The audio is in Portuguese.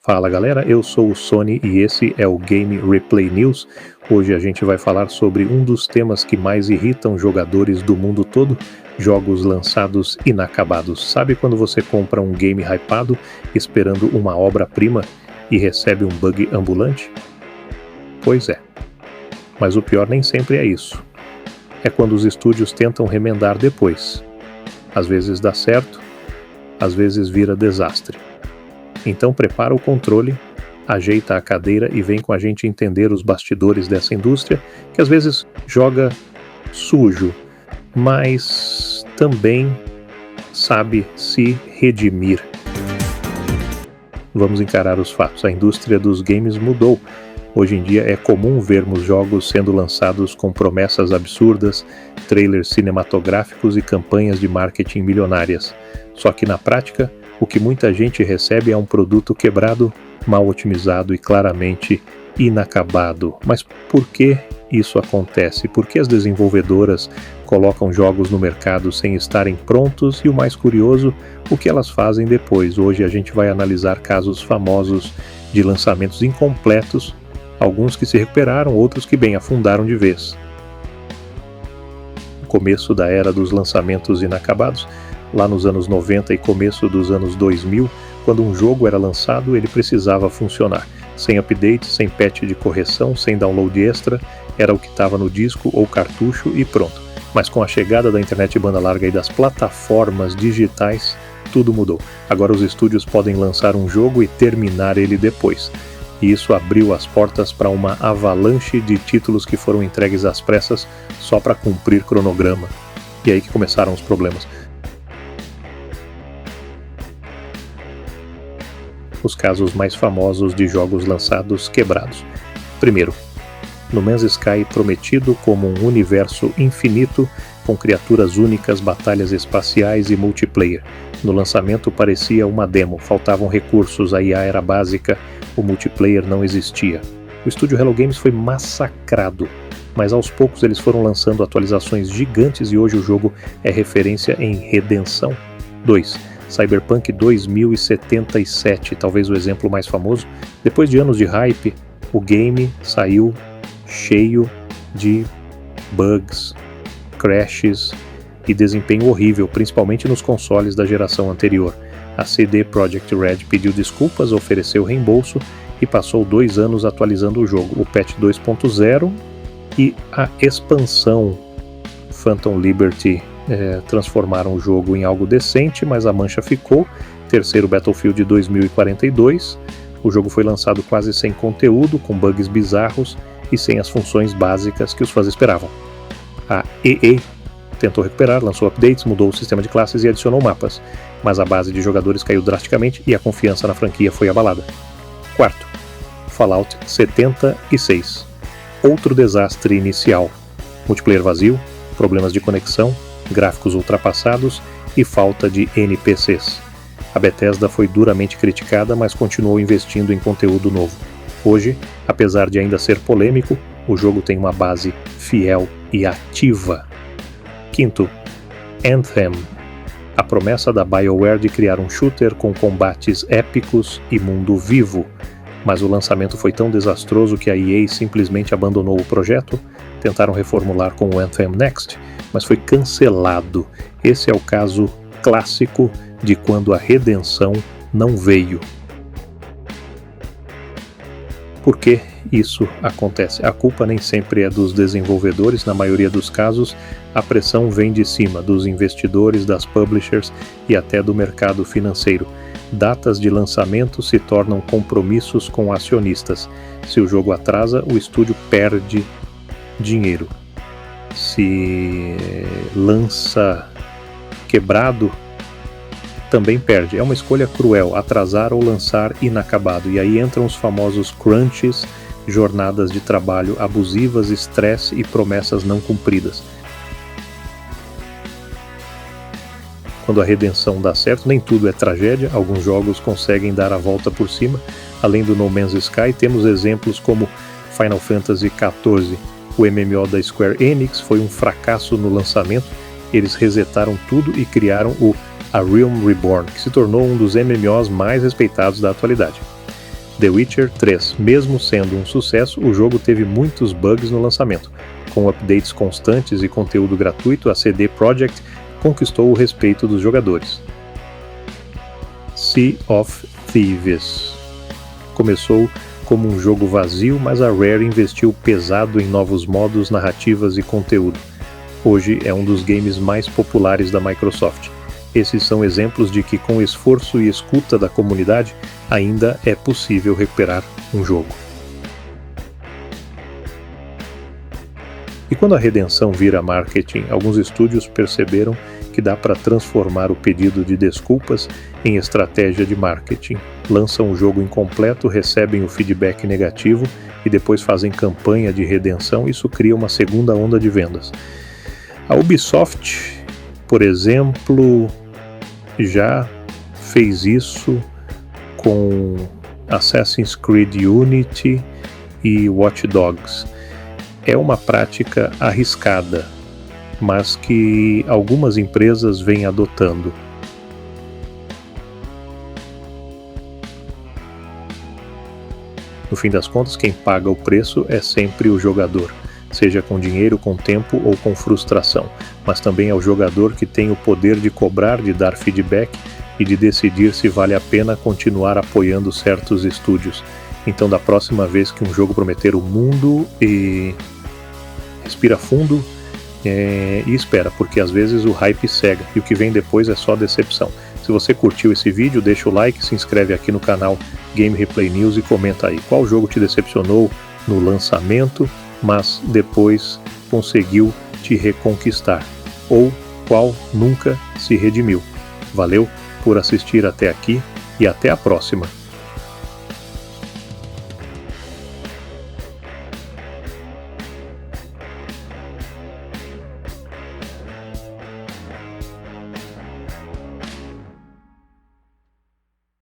Fala galera, eu sou o Sony e esse é o Game Replay News. Hoje a gente vai falar sobre um dos temas que mais irritam jogadores do mundo todo, jogos lançados inacabados. Sabe quando você compra um game hypado esperando uma obra-prima e recebe um bug ambulante? Pois é, mas o pior nem sempre é isso. É quando os estúdios tentam remendar depois. Às vezes dá certo, às vezes vira desastre. Então prepara o controle, ajeita a cadeira e vem com a gente entender os bastidores dessa indústria, que às vezes joga sujo, mas também sabe se redimir. Vamos encarar os fatos. A indústria dos games mudou. Hoje em dia é comum vermos jogos sendo lançados com promessas absurdas, trailers cinematográficos e campanhas de marketing milionárias. Só que na prática, o que muita gente recebe é um produto quebrado, mal otimizado e claramente inacabado. Mas por que isso acontece? Por que as desenvolvedoras colocam jogos no mercado sem estarem prontos? E o mais curioso, o que elas fazem depois? Hoje a gente vai analisar casos famosos de lançamentos incompletos, alguns que se recuperaram, outros que bem afundaram de vez. No começo da era dos lançamentos inacabados, lá nos anos 90 e começo dos anos 2000, quando um jogo era lançado, ele precisava funcionar. Sem update, sem patch de correção, sem download extra, era o que estava no disco ou cartucho e pronto. Mas com a chegada da internet banda larga e das plataformas digitais, tudo mudou. Agora os estúdios podem lançar um jogo e terminar ele depois. E isso abriu as portas para uma avalanche de títulos que foram entregues às pressas só para cumprir cronograma. E aí que começaram os problemas. Os casos mais famosos de jogos lançados quebrados. Primeiro, No Man's Sky prometido como um universo infinito com criaturas únicas, batalhas espaciais e multiplayer. No lançamento parecia uma demo, faltavam recursos, a IA era básica, o multiplayer não existia. O estúdio Hello Games foi massacrado, mas aos poucos eles foram lançando atualizações gigantes e hoje o jogo é referência em redenção. 2. Cyberpunk 2077, talvez o exemplo mais famoso. Depois de anos de hype, o game saiu cheio de bugs, crashes e desempenho horrível, principalmente nos consoles da geração anterior. A CD Projekt Red pediu desculpas, ofereceu reembolso e passou 2 anos atualizando o jogo. O patch 2.0 e a expansão Phantom Liberty transformaram o jogo em algo decente, mas a mancha ficou. Terceiro, Battlefield 2042. O jogo foi lançado quase sem conteúdo, com bugs bizarros e sem as funções básicas que os fãs esperavam. A EA tentou recuperar, lançou updates, mudou o sistema de classes e adicionou mapas, mas a base de jogadores caiu drasticamente e a confiança na franquia foi abalada. Quarto, Fallout 76. Outro desastre inicial. Multiplayer vazio, problemas de conexão, gráficos ultrapassados e falta de NPCs. A Bethesda foi duramente criticada, mas continuou investindo em conteúdo novo. Hoje, apesar de ainda ser polêmico, o jogo tem uma base fiel e ativa. Quinto, Anthem. A promessa da BioWare de criar um shooter com combates épicos e mundo vivo. Mas o lançamento foi tão desastroso que a EA simplesmente abandonou o projeto. Tentaram reformular com o Anthem Next, mas foi cancelado. Esse é o caso clássico de quando a redenção não veio. Por que isso acontece? A culpa nem sempre é dos desenvolvedores, na maioria dos casos, a pressão vem de cima, dos investidores, das publishers e até do mercado financeiro. Datas de lançamento se tornam compromissos com acionistas. Se o jogo atrasa, o estúdio perde dinheiro. Se lança quebrado, também perde. É uma escolha cruel, atrasar ou lançar inacabado. E aí entram os famosos crunches, jornadas de trabalho abusivas, estresse e promessas não cumpridas. Quando a redenção dá certo, nem tudo é tragédia, alguns jogos conseguem dar a volta por cima. Além do No Man's Sky, temos exemplos como Final Fantasy XIV. O MMO da Square Enix foi um fracasso no lançamento, eles resetaram tudo e criaram o A Realm Reborn, que se tornou um dos MMOs mais respeitados da atualidade. The Witcher 3, mesmo sendo um sucesso, o jogo teve muitos bugs no lançamento. Com updates constantes e conteúdo gratuito, a CD Projekt conquistou o respeito dos jogadores. Sea of Thieves começou como um jogo vazio, mas a Rare investiu pesado em novos modos, narrativas e conteúdo. Hoje é um dos games mais populares da Microsoft. Esses são exemplos de que, com esforço e escuta da comunidade, ainda é possível recuperar um jogo. E quando a redenção vira marketing, alguns estúdios perceberam que dá para transformar o pedido de desculpas em estratégia de marketing. Lançam o jogo incompleto, recebem o feedback negativo e depois fazem campanha de redenção. Isso cria uma segunda onda de vendas. A Ubisoft, por exemplo, já fez isso com Assassin's Creed Unity e Watch Dogs. É uma prática arriscada, mas que algumas empresas vêm adotando. No fim das contas, quem paga o preço é sempre o jogador, seja com dinheiro, com tempo ou com frustração, mas também é o jogador que tem o poder de cobrar, de dar feedback e de decidir se vale a pena continuar apoiando certos estúdios. Então, da próxima vez que um jogo prometer o mundo, respira fundo e espera, porque às vezes o hype cega e o que vem depois é só decepção. Se você curtiu esse vídeo, deixa o like, se inscreve aqui no canal Game Replay News e comenta aí qual jogo te decepcionou no lançamento, mas depois conseguiu te reconquistar, ou qual nunca se redimiu. Valeu por assistir até aqui e até a próxima.